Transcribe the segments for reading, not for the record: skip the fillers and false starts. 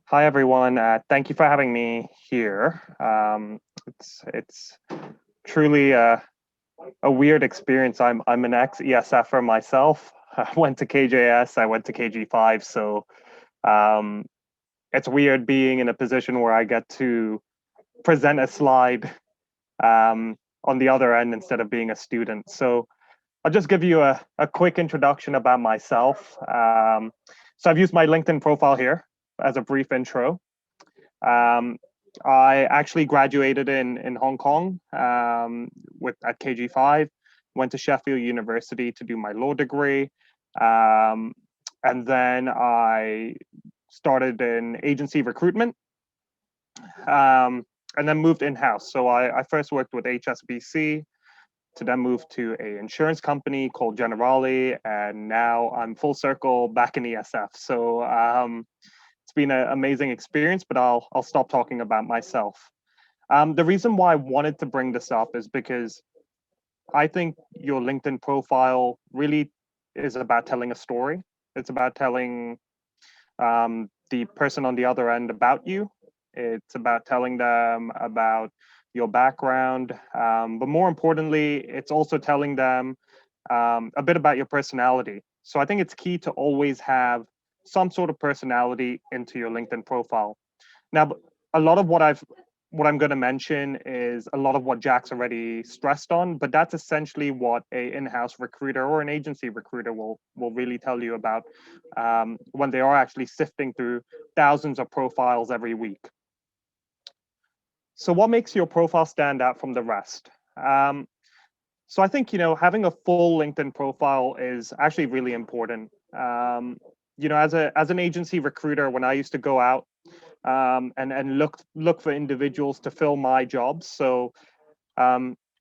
Hi, everyone. Thank you for having me here. It's truly a weird experience. I'm an ex ESFer myself. I went to KJS. I went to KG5. So um, it's weird being in a position where I get to present a slide on the other end instead of being a student. So I'll just give you a quick introduction about myself. So I've used my LinkedIn profile here as a brief intro. Um, I actually graduated in Hong Kong with at KG5. Went to Sheffield University to do my law degree, um, and then I started in agency recruitment, um, and then moved in house. So I first worked with HSBC, to then move to a insurance company called Generali, and now I'm full circle back in ESF. So it's been an amazing experience, but I'll stop talking about myself. The reason why I wanted to bring this up is because I think your LinkedIn profile really is about telling a story. It's about telling the person on the other end about you. It's about telling them about your background, but more importantly, it's also telling them a bit about your personality. So I think it's key to always have some sort of personality into your LinkedIn profile. Now, a lot of what I'm going to mention is a lot of what Jack's already stressed on, but that's essentially what a in-house recruiter or an agency recruiter will really tell you about when they are actually sifting through thousands of profiles every week. So, what makes your profile stand out from the rest? So I think having a full LinkedIn profile is actually really important. As an agency recruiter, when I used to go out and look for individuals to fill my jobs. So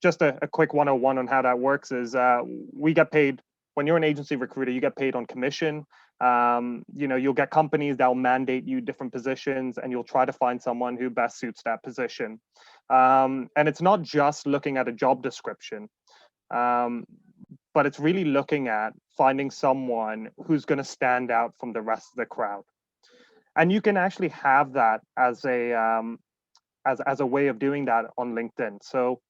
just a quick 101 on how that works is we get paid when you're an agency recruiter, you get paid on commission. You'll get companies that'll mandate you different positions, and you'll try to find someone who best suits that position. And it's not just looking at a job description, um, but it's really looking at finding someone who's going to stand out from the rest of the crowd. And you can actually have that as a way of doing that on LinkedIn. So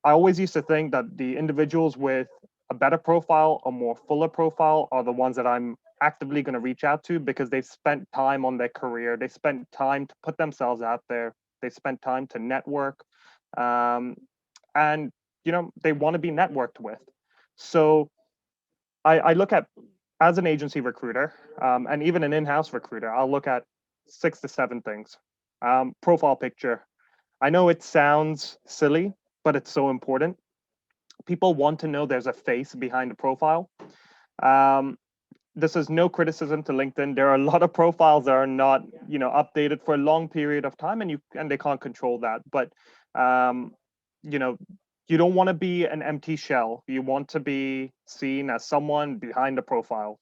I always used to think that the individuals with a better profile, a more fuller profile, are the ones that I'm actively going to reach out to because they've spent time on their career. They spent time to put themselves out there. They spent time to network, um, and they want to be networked with. So I look at, as an agency recruiter, and even an in-house recruiter, I'll look at 6 to 7 things. Profile picture. I know it sounds silly, but it's so important. People want to know there's a face behind the profile. Um, this is no criticism to LinkedIn. There are a lot of profiles that are not, updated for a long period of time, and they can't control that. But um, you know, you don't want to be an empty shell. You want to be seen as someone behind the profile.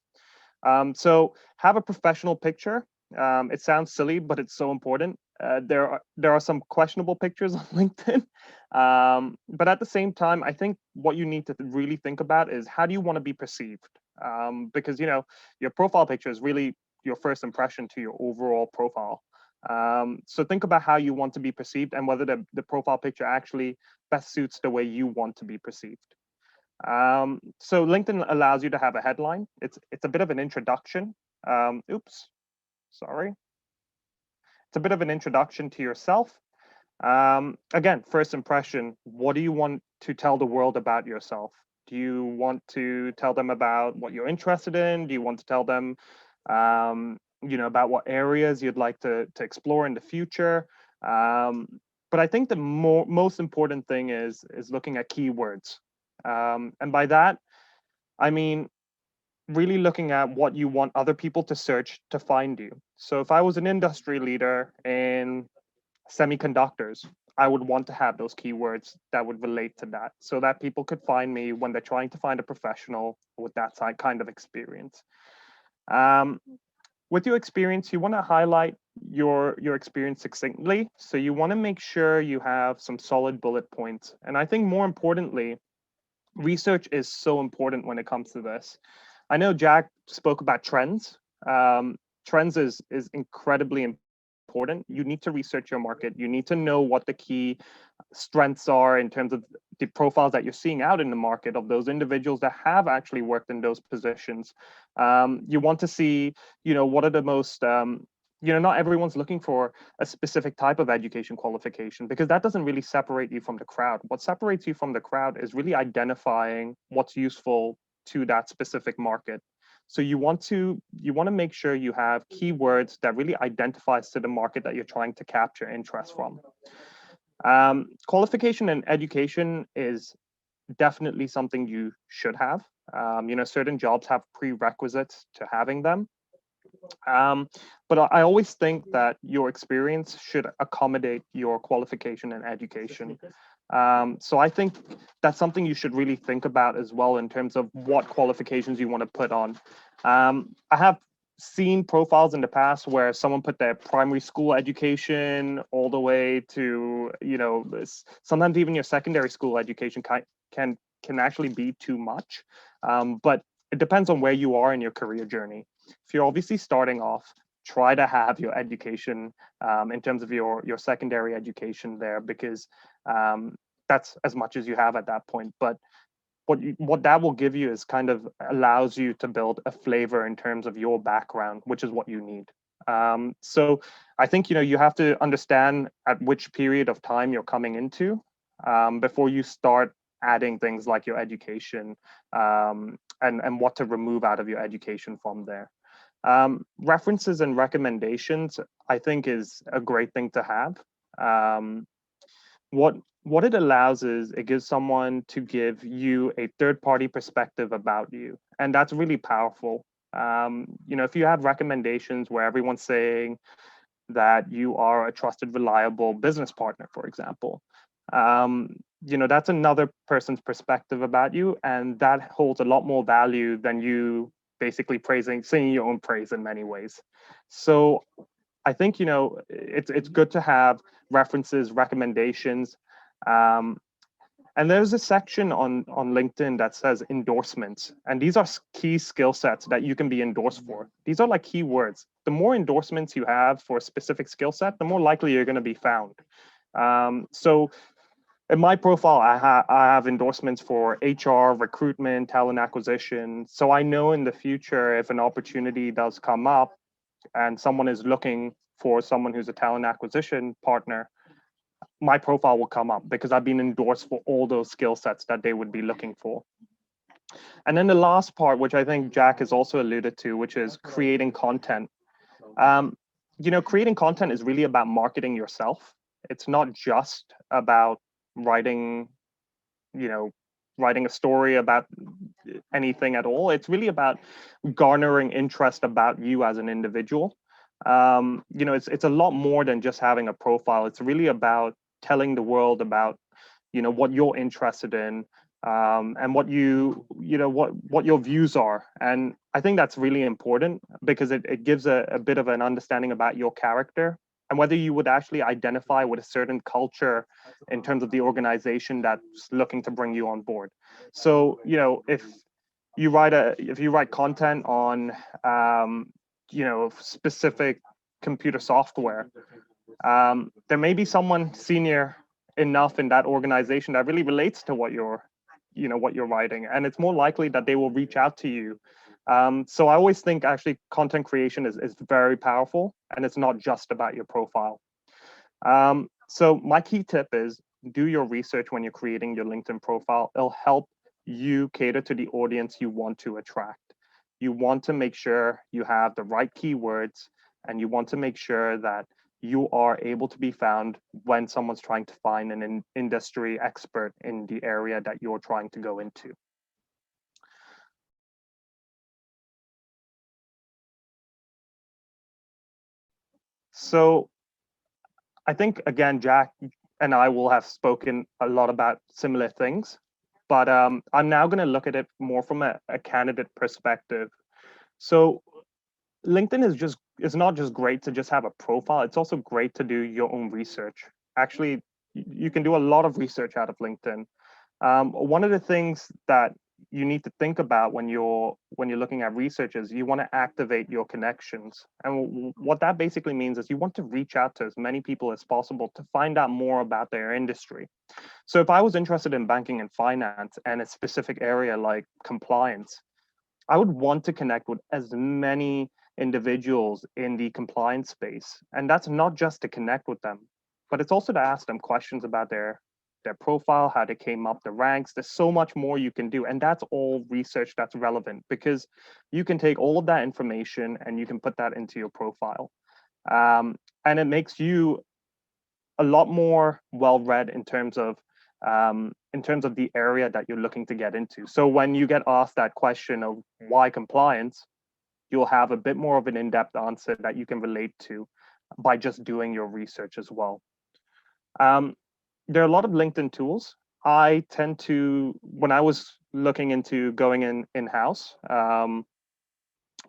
So have a professional picture. It sounds silly, but it's so important. There are some questionable pictures on LinkedIn, but at the same time, I think what you need to really think about is how do you want to be perceived? Because your profile picture is really your first impression to your overall profile. So think about how you want to be perceived and whether the profile picture actually best suits the way you want to be perceived. So LinkedIn allows you to have a headline. It's a bit of an introduction. Oops, sorry. It's a bit of an introduction to yourself. Again, first impression. What do you want to tell the world about yourself? Do you want to tell them about what you're interested in? Do you want to tell them, about what areas you'd like to explore in the future? But I think the most important thing is looking at keywords. And by that, I mean really looking at what you want other people to search to find you. So if I was an industry leader in semiconductors, I would want to have those keywords that would relate to that so that people could find me when they're trying to find a professional with that kind of experience. Um, with your experience, you want to highlight your experience succinctly. So you want to make sure you have some solid bullet points. And I think more importantly, research is so important when it comes to this. I know Jack spoke about trends. Trends is incredibly important important. You need to research your market. You need to know what the key strengths are in terms of the profiles that you're seeing out in the market of those individuals that have actually worked in those positions. You want to see, what are the most, not everyone's looking for a specific type of education qualification, because that doesn't really separate you from the crowd. What separates you from the crowd is really identifying what's useful to that specific market. So you want to make sure you have keywords that really identifies to the market that you're trying to capture interest from. Qualification and education is definitely something you should have. Certain jobs have prerequisites to having them. But I always think that your experience should accommodate your qualification and education. So I think that's something you should really think about as well in terms of what qualifications you want to put on. I have seen profiles in the past where someone put their primary school education all the way to, sometimes even your secondary school education can actually be too much. But it depends on where you are in your career journey. If you're obviously starting off, try to have your education in terms of your secondary education there, because that's as much as you have at that point. But what that will give you is kind of allows you to build a flavor in terms of your background, which is what you need. So I think you have to understand at which period of time you're coming into before you start adding things like your education and what to remove out of your education from there. References and recommendations, I think, is a great thing to have. What it allows is it gives someone to give you a third-party perspective about you, and that's really powerful. If you have recommendations where everyone's saying that you are a trusted, reliable business partner, for example, that's another person's perspective about you, and that holds a lot more value than you basically singing your own praise in many ways. So I think it's good to have references, recommendations, and there's a section on LinkedIn that says endorsements, and these are key skill sets that you can be endorsed for. These are like keywords. The more endorsements you have for a specific skill set, the more likely you're going to be found. So in my profile, I have endorsements for HR, recruitment, talent acquisition. So I know in the future, if an opportunity does come up and someone is looking for someone who's a talent acquisition partner, my profile will come up because I've been endorsed for all those skill sets that they would be looking for. And then the last part, which I think Jack has also alluded to, which is creating content. Creating content is really about marketing yourself. It's not just about writing a story about anything at all. It's really about garnering interest about you as an individual. It's a lot more than just having a profile. It's really about telling the world about what you're interested in, and what what your views are. And I think that's really important because it gives a bit of an understanding about your character and whether you would actually identify with a certain culture in terms of the organization that's looking to bring you on board. So if you write content on specific computer software, there may be someone senior enough in that organization that really relates to what you're writing, and it's more likely that they will reach out to you. So I always think actually content creation is very powerful, and it's not just about your profile. So my key tip is do your research when you're creating your LinkedIn profile. It'll help you cater to the audience you want to attract. You want to make sure you have the right keywords, and you want to make sure that you are able to be found when someone's trying to find an industry expert in the area that you're trying to go into. So I think, again, Jack and I will have spoken a lot about similar things, but I'm now going to look at it more from a candidate perspective. So LinkedIn is not just great to just have a profile. It's also great to do your own research. Actually, you can do a lot of research out of LinkedIn. One of the things that you need to think about when you're looking at research is you want to activate your connections. And what that basically means is you want to reach out to as many people as possible to find out more about their industry. So if I was interested in banking and finance and a specific area like compliance, I would want to connect with as many individuals in the compliance space. And that's not just to connect with them, but it's also to ask them questions about their profile, how they came up the ranks. There's so much more you can do. And that's all research that's relevant because you can take all of that information and you can put that into your profile. And it makes you a lot more well-read in terms of the area that you're looking to get into. So when you get asked that question of why compliance, you'll have a bit more of an in-depth answer that you can relate to by just doing your research as well. Um, there are a lot of LinkedIn tools. I tend to, when I was looking into going in-house,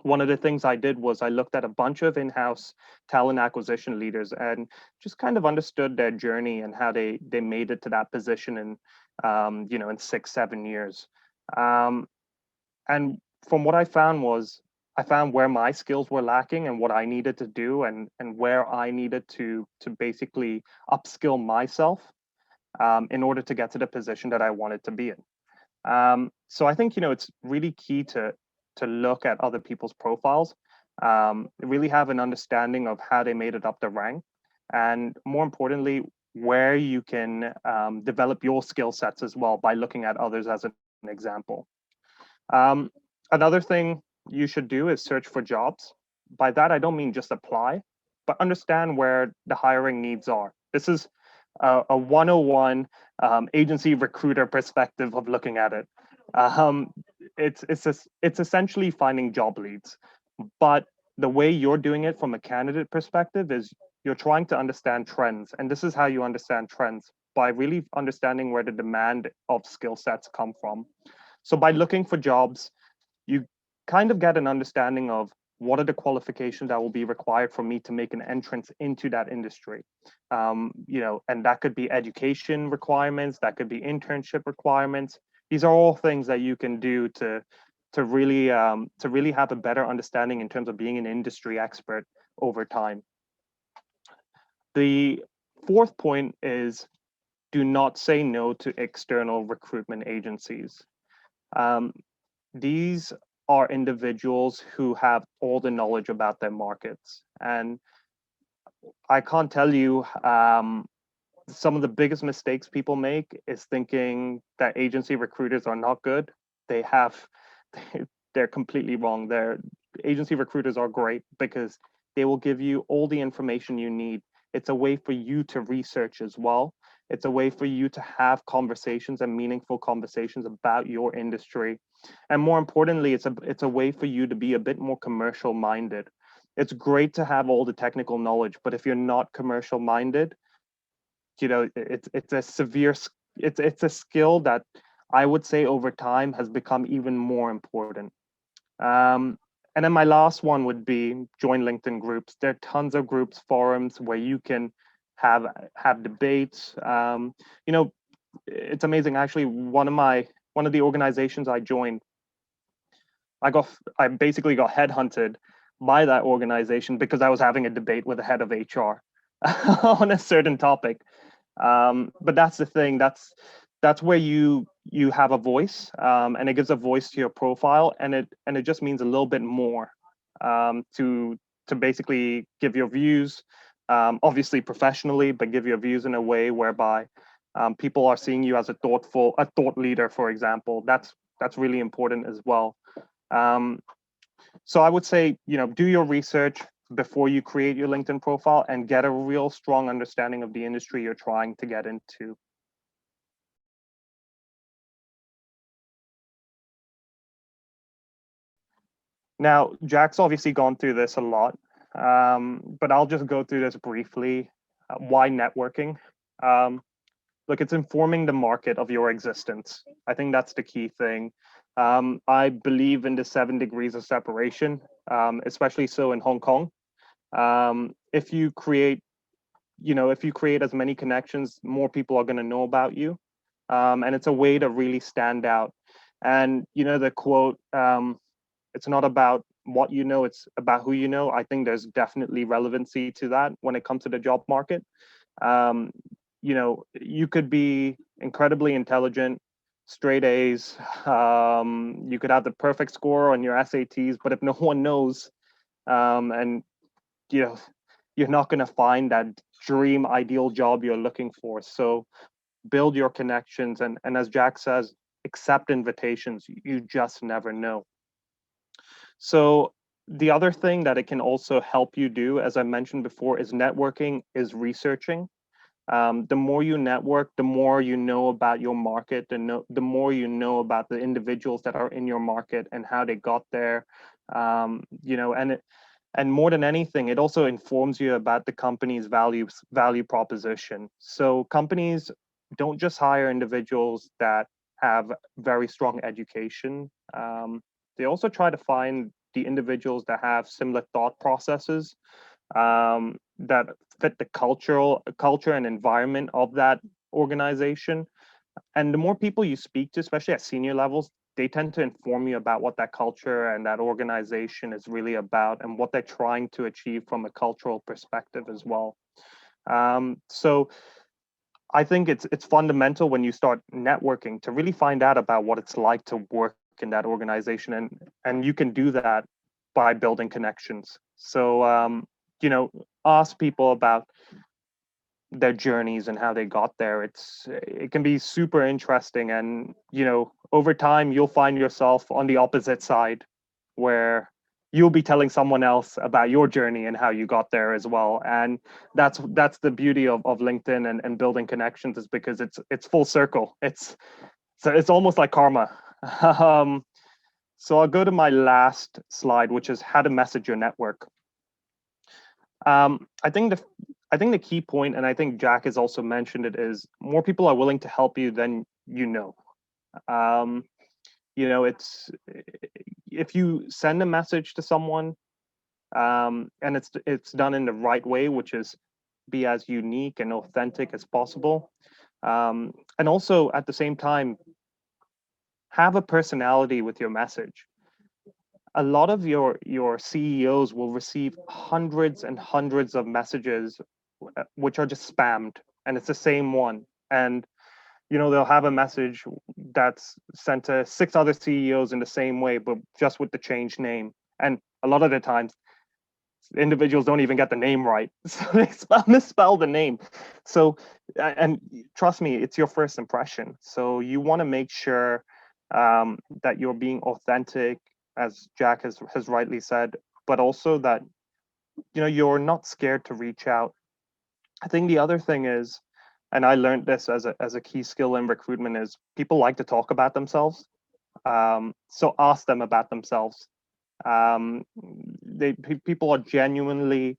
one of the things I did was I looked at a bunch of in-house talent acquisition leaders and just kind of understood their journey and how they made it to that position in in 6 7 years. Um, and from what I found was I found where my skills were lacking and what I needed to do and where I needed to basically upskill myself in order to get to the position that I wanted to be in. So I think it's really key to look at other people's profiles, really have an understanding of how they made it up the rank, and more importantly, where you can develop your skill sets as well by looking at others as an example. Um, Another thing you should do is search for jobs. By that, I don't mean just apply, but understand where the hiring needs are. This is a 101 agency recruiter perspective of looking at it. Um, it's essentially finding job leads, but the way you're doing it from a candidate perspective is you're trying to understand trends, and this is how you understand trends by really understanding where the demand of skill sets come from. So by looking for jobs, you kind of get an understanding of what are the qualifications that will be required for me to make an entrance into that industry. And that could be education requirements, that could be internship requirements. These are all things that you can do to really have a better understanding in terms of being an industry expert over time. The fourth point is do not say no to external recruitment agencies. Um, these are individuals who have all the knowledge about their markets. And I can't tell you, some of the biggest mistakes people make is thinking that agency recruiters are not good. They have, they're completely wrong. Their agency recruiters are great because they will give you all the information you need. It's a way for you to research as well. It's a way for you to have conversations and meaningful conversations about your industry. And more importantly, it's a way for you to be a bit more commercial minded. It's great to have all the technical knowledge, but if you're not commercial minded, it's a severe it's a skill that I would say over time has become even more important. um, and then my last one would be join LinkedIn groups. There are tons of groups, forums where you can have debates. It's amazing actually. One of the organizations I joined, I basically got headhunted by that organization because I was having a debate with the head of HR on a certain topic. But that's the thing. That's where you have a voice, and it gives a voice to your profile, and it just means a little bit more to basically give your views, obviously professionally, but give your views in a way whereby people are seeing you as a thought leader, for example. That's really important as well. Um, so I would say, do your research before you create your LinkedIn profile and get a real strong understanding of the industry you're trying to get into. Now, Jack's obviously gone through this a lot, but I'll just go through this briefly. Why networking? Um, Look, it's informing the market of your existence. I think that's the key thing. I believe in the 7 degrees of separation, especially so in Hong Kong. If you create, if you create as many connections, more people are going to know about you, and it's a way to really stand out. And the quote, it's not about what you know, it's about who you know. I think there's definitely relevancy to that when it comes to the job market. um, you could be incredibly intelligent, straight A's. You could have the perfect score on your SATs, but if no one knows, and you know, you're not going to find that dream ideal job you're looking for. So build your connections, and as Jack says, accept invitations. You just never know. So the other thing that it can also help you do, as I mentioned before, is networking, is researching. The more you network, the more you know about your market, and the more you know about the individuals that are in your market and how they got there. And more than anything, it also informs you about the company's value proposition. So companies don't just hire individuals that have very strong education. They also try to find the individuals that have similar thought processes, that fit the culture and environment of that organization. And the more people you speak to, especially at senior levels, they tend to inform you about what that culture and that organization is really about and what they're trying to achieve from a cultural perspective as well. So I think it's fundamental when you start networking to really find out about what it's like to work in that organization, and you can do that by building connections. So ask people about their journeys and how they got there. It can be super interesting, and over time you'll find yourself on the opposite side, where you'll be telling someone else about your journey and how you got there as well. And that's the beauty of LinkedIn and building connections, is because it's full circle. It's almost like karma. um, so I'll go to my last slide, which is how to message your network. I think the key point, and I think Jack has also mentioned it, is more people are willing to help you than you know. Um, it's if you send a message to someone, and it's done in the right way, which is be as unique and authentic as possible, and also at the same time have a personality with your message. A lot of your CEOs will receive hundreds and hundreds of messages, which are just spammed, and it's the same one. And they'll have a message that's sent to six other CEOs in the same way, but just with the changed name. And a lot of the times, individuals don't even get the name right, so they misspell the name. So, and trust me, it's your first impression. So you want to make sure that you're being authentic, as Jack has rightly said, but also that you're not scared to reach out. I think the other thing is, and I learned this as a key skill in recruitment, is people like to talk about themselves. So ask them about themselves. People are genuinely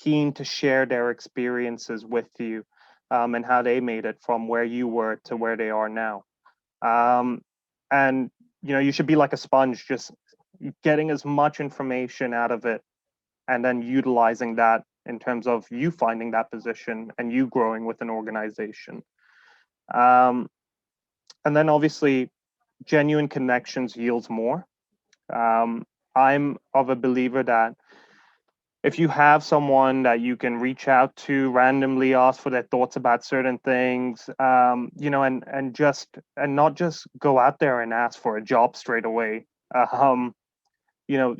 keen to share their experiences with you, and how they made it from where you were to where they are now. And you should be like a sponge, just getting as much information out of it, and then utilizing that in terms of you finding that position and you growing with an organization. Um, and then obviously, genuine connections yields more. Um, I'm of a believer that if you have someone that you can reach out to randomly, ask for their thoughts about certain things, and not just go out there and ask for a job straight away. Um,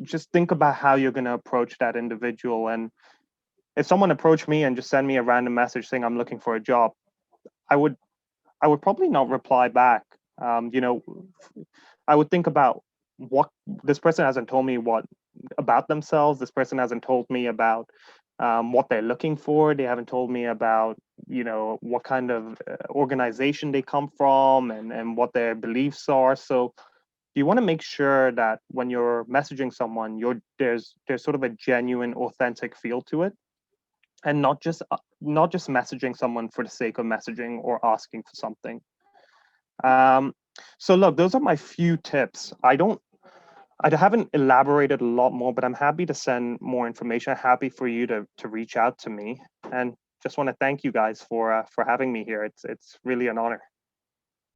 just think about how you're going to approach that individual. And if someone approached me and just send me a random message saying I'm looking for a job, I would I would probably not reply back. I would think about what this person hasn't told me what about themselves. This person hasn't told me about what they're looking for. They haven't told me about what kind of organization they come from, and what their beliefs are. So you want to make sure that when you're messaging someone, there's sort of a genuine, authentic feel to it, and not just messaging someone for the sake of messaging or asking for something. Um, so look, those are my few tips. I haven't elaborated a lot more, but I'm happy to send more information. Happy for you to reach out to me, and just want to thank you guys for having me here. It's really an honor.